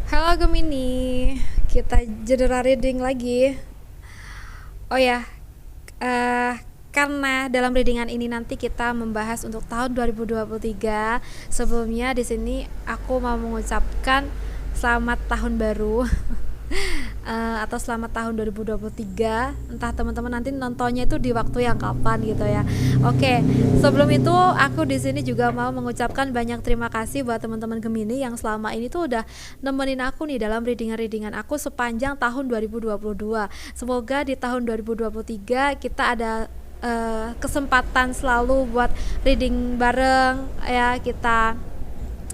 Halo Gemini, kita jendera reading lagi. Oh ya, karena dalam readingan ini nanti kita membahas untuk tahun 2023. Sebelumnya di sini aku mau mengucapkan selamat tahun baru. Atau selamat tahun 2023. Entah teman-teman nanti nontonnya itu di waktu yang kapan gitu ya. Oke, sebelum itu aku di sini juga mau mengucapkan banyak terima kasih buat teman-teman Gemini yang selama ini tuh udah nemenin aku nih dalam readingan aku sepanjang tahun 2022. Semoga di tahun 2023 kita ada kesempatan selalu buat reading bareng ya, kita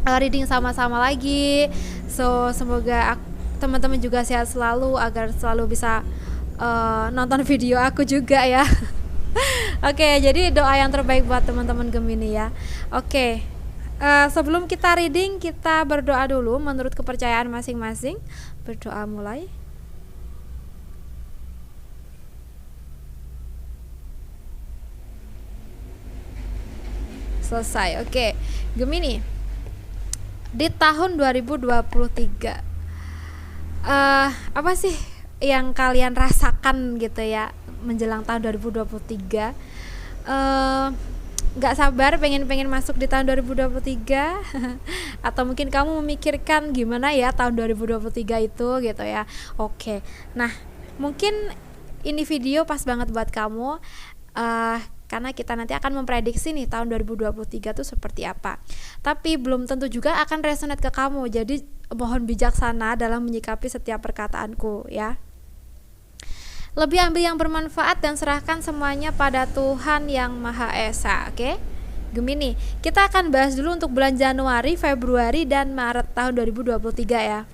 reading sama-sama lagi. So semoga teman-teman juga sehat selalu agar selalu bisa nonton video aku juga ya. Oke, jadi doa yang terbaik buat teman-teman Gemini ya. Oke, sebelum kita reading, kita berdoa dulu menurut kepercayaan masing-masing. Berdoa mulai. Selesai. Oke, Gemini, di tahun 2023 apa sih yang kalian rasakan gitu ya menjelang tahun 2023? Nggak sabar pengen masuk di tahun 2023 atau mungkin kamu memikirkan gimana ya tahun 2023 itu gitu ya. Oke, nah mungkin ini video pas banget buat kamu, karena kita nanti akan memprediksi nih tahun 2023 itu seperti apa. Tapi belum tentu juga akan resonate ke kamu. Jadi mohon bijaksana dalam menyikapi setiap perkataanku ya. Lebih ambil yang bermanfaat dan serahkan semuanya pada Tuhan yang Maha Esa. Oke? Gemini, kita akan bahas dulu untuk bulan Januari, Februari, dan Maret tahun 2023 ya.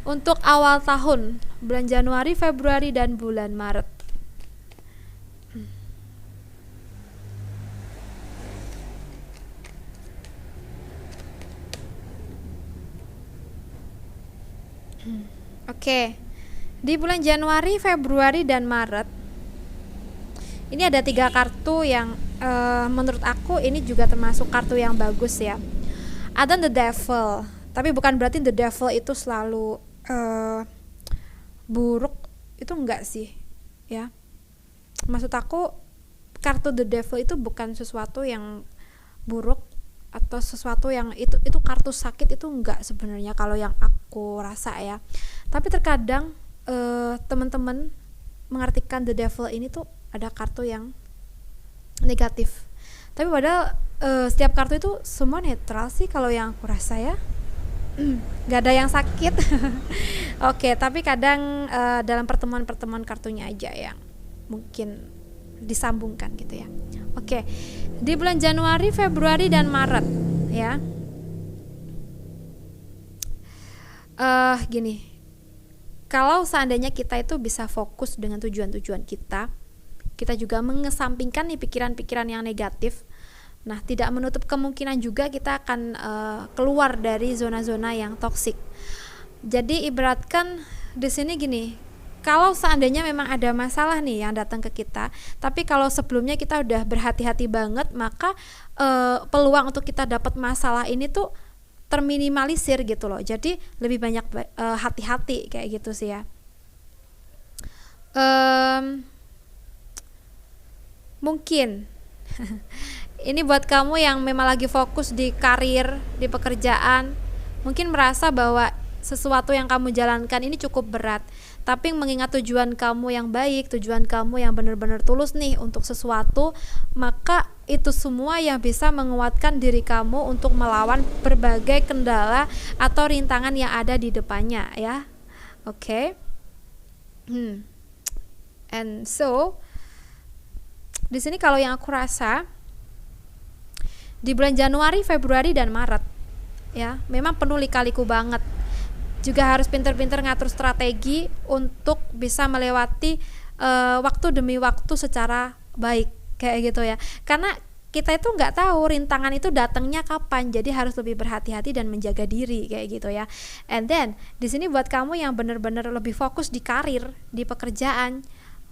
Untuk awal tahun, bulan Januari, Februari, dan bulan Maret. Oke, di bulan Januari, Februari, dan Maret ini ada 3 kartu yang menurut aku ini juga termasuk kartu yang bagus ya. Ada The Devil, tapi bukan berarti The Devil itu selalu buruk, itu enggak sih ya. Maksud aku kartu The Devil itu bukan sesuatu yang buruk atau sesuatu yang itu kartu sakit, itu enggak sebenarnya kalau yang aku rasa ya. Tapi terkadang teman-teman mengartikan The Devil ini tuh ada kartu yang negatif. Tapi padahal setiap kartu itu semua netral sih kalau yang aku rasa ya. Gak ada yang sakit. Oke, tapi kadang dalam pertemuan kartunya aja yang mungkin disambungkan gitu ya. Oke, di bulan Januari, Februari, dan Maret ya. Gini, kalau seandainya kita itu bisa fokus dengan tujuan-tujuan kita juga mengesampingkan nih pikiran-pikiran yang negatif. Nah, tidak menutup kemungkinan juga kita akan keluar dari zona-zona yang toksik. Jadi ibaratkan di sini gini, kalau seandainya memang ada masalah nih yang datang ke kita, tapi kalau sebelumnya kita udah berhati-hati banget, maka peluang untuk kita dapat masalah ini tuh terminimalisir gitu loh. Jadi lebih banyak hati-hati kayak gitu sih ya. Mungkin ini buat kamu yang memang lagi fokus di karir, di pekerjaan, mungkin merasa bahwa sesuatu yang kamu jalankan ini cukup berat. Tapi mengingat tujuan kamu yang baik, tujuan kamu yang benar-benar tulus nih untuk sesuatu, maka itu semua yang bisa menguatkan diri kamu untuk melawan berbagai kendala atau rintangan yang ada di depannya ya. Oke. And so di sini kalau yang aku rasa di bulan Januari, Februari, dan Maret ya, memang penuh lika-liku banget. juga harus pinter-pinter ngatur strategi untuk bisa melewati waktu demi waktu secara baik kayak gitu ya, karena kita itu nggak tahu rintangan itu datangnya kapan, jadi harus lebih berhati-hati dan menjaga diri kayak gitu ya. And then di sini buat kamu yang benar-benar lebih fokus di karir, di pekerjaan,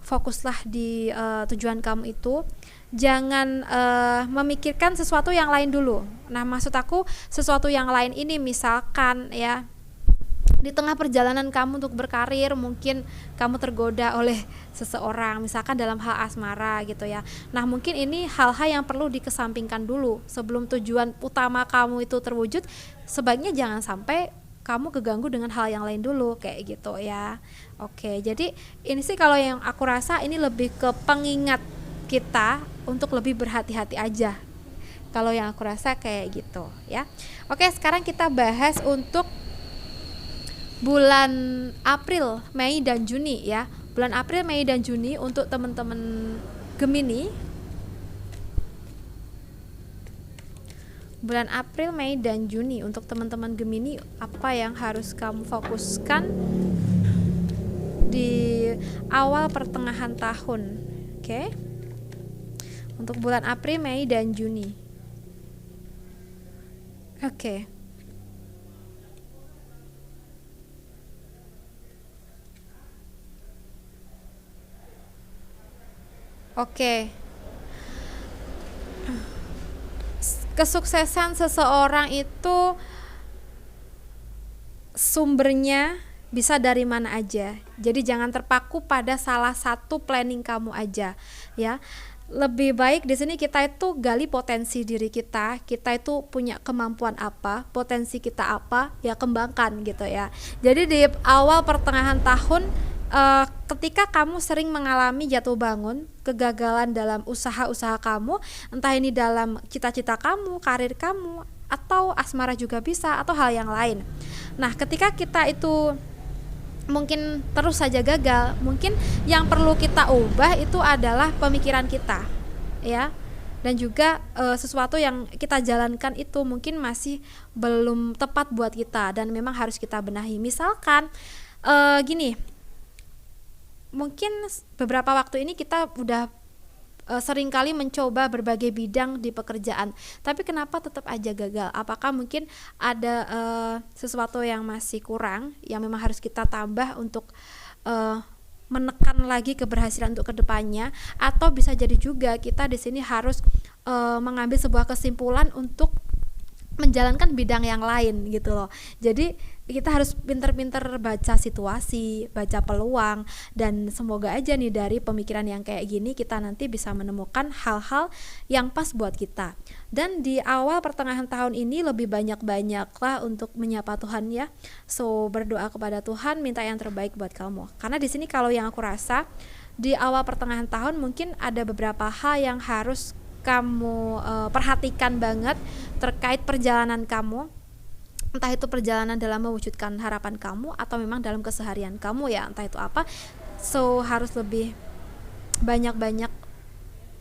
fokuslah di tujuan kamu itu, jangan memikirkan sesuatu yang lain dulu. Nah, maksud aku sesuatu yang lain ini misalkan ya, di tengah perjalanan kamu untuk berkarir mungkin kamu tergoda oleh seseorang, misalkan dalam hal asmara gitu ya. Nah, mungkin ini hal-hal yang perlu dikesampingkan dulu sebelum tujuan utama kamu itu terwujud. Sebaiknya jangan sampai kamu keganggu dengan hal yang lain dulu kayak gitu ya. Oke, jadi ini sih kalau yang aku rasa ini lebih ke pengingat kita untuk lebih berhati-hati aja. Kalau yang aku rasa kayak gitu ya. Oke, sekarang kita bahas untuk bulan April, Mei dan Juni ya. Bulan April, Mei dan Juni untuk teman-teman Gemini. Bulan April, Mei dan Juni untuk teman-teman Gemini, apa yang harus kamu fokuskan di awal pertengahan tahun? Oke. Untuk bulan April, Mei dan Juni. Oke. Oke. Kesuksesan seseorang itu sumbernya bisa dari mana aja. Jadi jangan terpaku pada salah satu planning kamu aja, ya. Lebih baik di sini kita itu gali potensi diri kita. Kita itu punya kemampuan apa, potensi kita apa, ya kembangkan gitu ya. Jadi di awal pertengahan tahun, ketika kamu sering mengalami jatuh bangun, kegagalan dalam usaha-usaha kamu, entah ini dalam cita-cita kamu, karir kamu, atau asmara juga bisa, atau hal yang lain. Nah, ketika kita itu mungkin terus saja gagal, mungkin yang perlu kita ubah itu adalah pemikiran kita, ya. Dan juga sesuatu yang kita jalankan itu mungkin masih belum tepat buat kita dan memang harus kita benahi. Misalkan gini, mungkin beberapa waktu ini kita udah seringkali mencoba berbagai bidang di pekerjaan, tapi kenapa tetap aja gagal? Apakah mungkin ada sesuatu yang masih kurang, yang memang harus kita tambah untuk menekan lagi keberhasilan untuk kedepannya? Atau bisa jadi juga kita di sini harus mengambil sebuah kesimpulan untuk menjalankan bidang yang lain gitu loh. Jadi kita harus pinter-pinter baca situasi, baca peluang, dan semoga aja nih dari pemikiran yang kayak gini kita nanti bisa menemukan hal-hal yang pas buat kita. Dan di awal pertengahan tahun ini lebih banyak-banyaklah untuk menyapa Tuhan ya. So berdoa kepada Tuhan, minta yang terbaik buat kamu. Karena di sini kalau yang aku rasa di awal pertengahan tahun mungkin ada beberapa hal yang harus kamu perhatikan banget terkait perjalanan kamu, entah itu perjalanan dalam mewujudkan harapan kamu atau memang dalam keseharian kamu ya, entah itu apa. So harus lebih banyak-banyak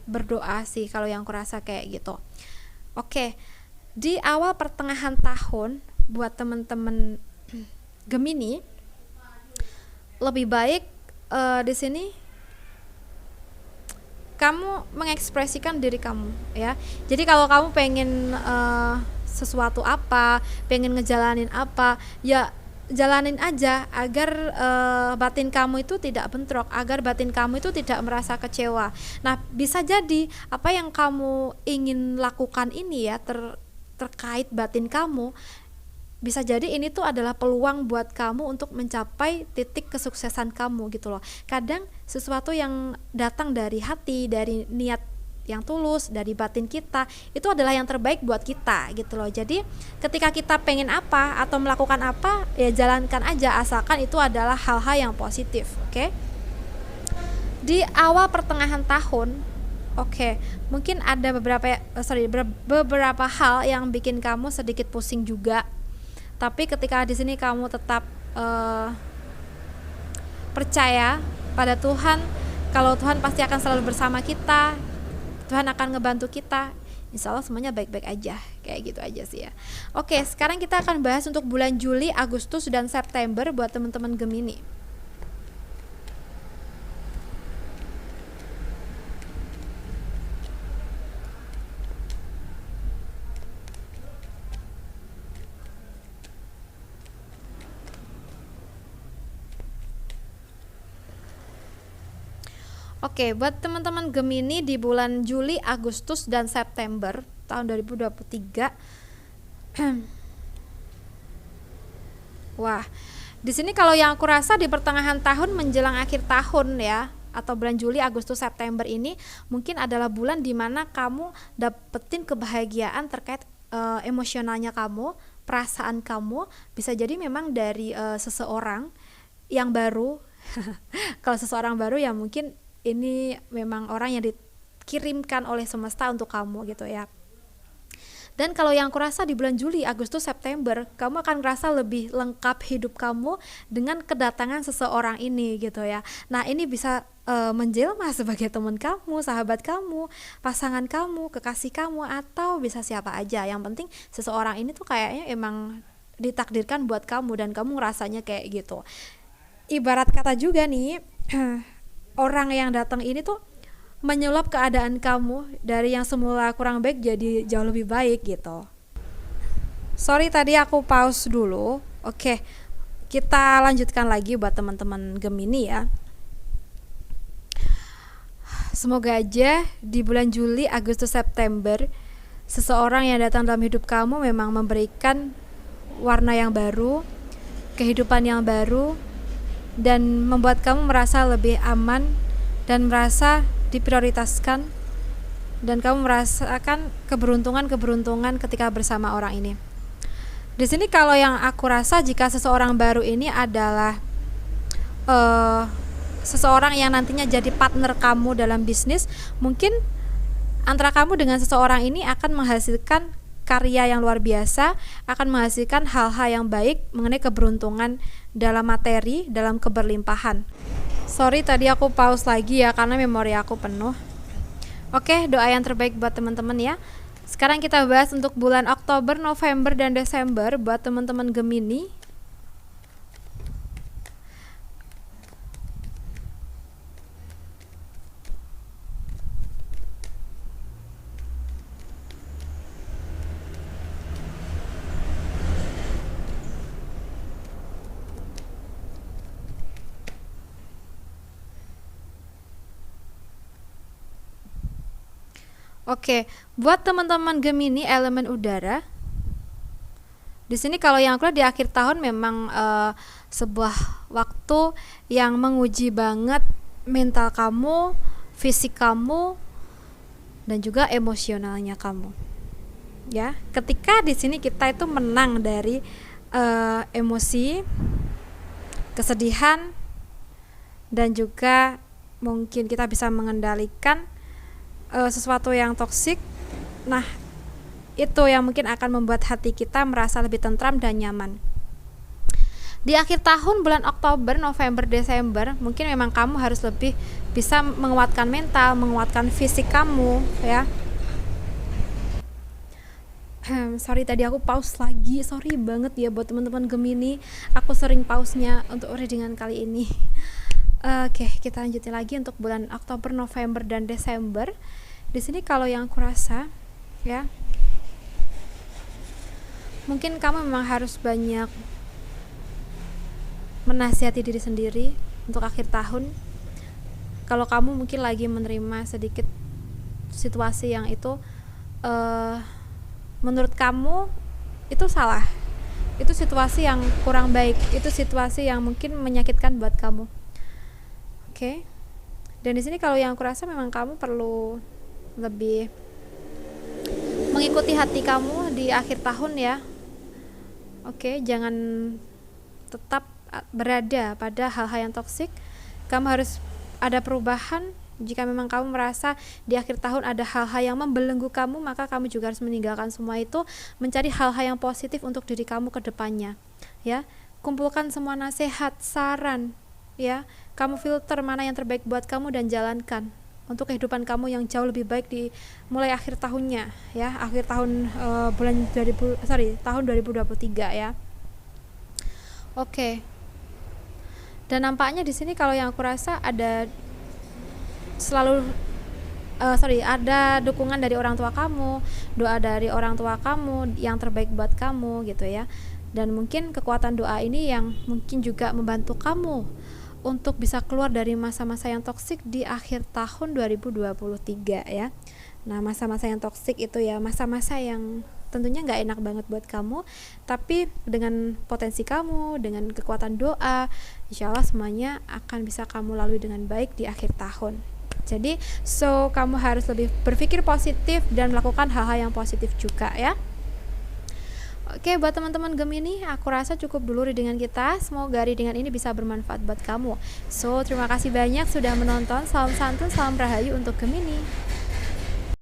berdoa sih kalau yang aku rasa kayak gitu. Oke, di awal pertengahan tahun buat teman-teman Gemini lebih baik di sini kamu mengekspresikan diri kamu ya. Jadi kalau kamu pengen sesuatu apa, pengen ngejalanin apa, ya jalanin aja agar batin kamu itu tidak bentrok, agar batin kamu itu tidak merasa kecewa. Nah, bisa jadi apa yang kamu ingin lakukan ini ya terkait batin kamu, bisa jadi ini tuh adalah peluang buat kamu untuk mencapai titik kesuksesan kamu gitu loh. Kadang sesuatu yang datang dari hati, dari niat yang tulus, dari batin kita, itu adalah yang terbaik buat kita gitu loh. Jadi ketika kita pengen apa atau melakukan apa, ya jalankan aja asalkan itu adalah hal-hal yang positif. Oke? Di awal pertengahan tahun, mungkin ada beberapa hal yang bikin kamu sedikit pusing juga. Tapi ketika di sini kamu tetap percaya pada Tuhan, kalau Tuhan pasti akan selalu bersama kita, Tuhan akan ngebantu kita, insya Allah semuanya baik-baik aja Kayak gitu aja sih ya. Oke, sekarang kita akan bahas untuk bulan Juli, Agustus, dan September buat teman-teman Gemini. Oke, buat teman-teman Gemini di bulan Juli, Agustus, dan September tahun 2023. Wah, di sini kalau yang aku rasa di pertengahan tahun menjelang akhir tahun ya, atau bulan Juli, Agustus, September ini mungkin adalah bulan dimana kamu dapetin kebahagiaan terkait emosionalnya kamu, perasaan kamu, bisa jadi memang dari seseorang yang baru. Kalau seseorang baru ya mungkin ini memang orang yang dikirimkan oleh semesta untuk kamu gitu ya. Dan kalau yang kurasa di bulan Juli, Agustus, September, kamu akan merasa lebih lengkap hidup kamu dengan kedatangan seseorang ini gitu ya. Nah, ini bisa menjelma sebagai teman kamu, sahabat kamu, pasangan kamu, kekasih kamu, atau bisa siapa aja. Yang penting seseorang ini tuh kayaknya emang ditakdirkan buat kamu dan kamu ngerasanya kayak gitu. Ibarat kata juga nih, orang yang datang ini tuh menyulap keadaan kamu dari yang semula kurang baik jadi jauh lebih baik gitu. Sorry tadi aku pause dulu. Oke, kita lanjutkan lagi buat teman-teman Gemini ya. Semoga aja di bulan Juli, Agustus, September seseorang yang datang dalam hidup kamu memang memberikan warna yang baru, kehidupan yang baru, dan membuat kamu merasa lebih aman dan merasa diprioritaskan, dan kamu merasakan keberuntungan ketika bersama orang ini. Di sini kalau yang aku rasa, jika seseorang baru ini adalah seseorang yang nantinya jadi partner kamu dalam bisnis, mungkin antara kamu dengan seseorang ini akan menghasilkan karya yang luar biasa, akan menghasilkan hal-hal yang baik mengenai keberuntungan dalam materi, dalam keberlimpahan. Sorry tadi aku pause lagi ya karena memori aku penuh. Oke, doa yang terbaik buat teman-teman ya. Sekarang kita bahas untuk bulan Oktober, November, dan Desember buat teman-teman Gemini. Oke, buat teman-teman Gemini elemen udara, di sini kalau yang aku lihat di akhir tahun memang sebuah waktu yang menguji banget mental kamu, fisik kamu, dan juga emosionalnya kamu. Ya, ketika di sini kita itu menang dari emosi, kesedihan, dan juga mungkin kita bisa mengendalikan sesuatu yang toksik. Nah, itu yang mungkin akan membuat hati kita merasa lebih tentram dan nyaman. Di akhir tahun bulan Oktober, November, Desember, mungkin memang kamu harus lebih bisa menguatkan mental, menguatkan fisik kamu ya. Sorry tadi aku pause lagi, sorry banget ya buat teman-teman Gemini, aku sering pause-nya untuk readingan kali ini. Oke, kita lanjutin lagi untuk bulan Oktober, November, dan Desember. Di sini kalau yang aku rasa ya, mungkin kamu memang harus banyak menasihati diri sendiri untuk akhir tahun. Kalau kamu mungkin lagi menerima sedikit situasi yang itu menurut kamu itu salah, itu situasi yang kurang baik, itu situasi yang mungkin menyakitkan buat kamu. Oke. Dan di sini kalau yang aku rasa memang kamu perlu lebih mengikuti hati kamu di akhir tahun ya. Oke, jangan tetap berada pada hal-hal yang toksik. Kamu harus ada perubahan. Jika memang kamu merasa di akhir tahun ada hal-hal yang membelenggu kamu, maka kamu juga harus meninggalkan semua itu, mencari hal-hal yang positif untuk diri kamu ke depannya. Ya, kumpulkan semua nasihat, saran, ya. Kamu filter mana yang terbaik buat kamu dan jalankan. untuk kehidupan kamu yang jauh lebih baik di mulai akhir tahunnya ya, akhir tahun tahun 2023 ya. Oke. Dan nampaknya di sini kalau yang aku rasa ada selalu ada dukungan dari orang tua kamu, doa dari orang tua kamu yang terbaik buat kamu gitu ya. Dan mungkin kekuatan doa ini yang mungkin juga membantu kamu untuk bisa keluar dari masa-masa yang toksik di akhir tahun 2023 ya. Nah, masa-masa yang toksik itu ya masa-masa yang tentunya nggak enak banget buat kamu, tapi dengan potensi kamu, dengan kekuatan doa, insya Allah semuanya akan bisa kamu lalui dengan baik di akhir tahun. Jadi, kamu harus lebih berpikir positif dan melakukan hal-hal yang positif juga ya. Oke, buat teman-teman Gemini, aku rasa cukup dulu readingan kita. Semoga readingan ini bisa bermanfaat buat kamu. Terima kasih banyak sudah menonton. Salam santun, salam rahayu untuk Gemini.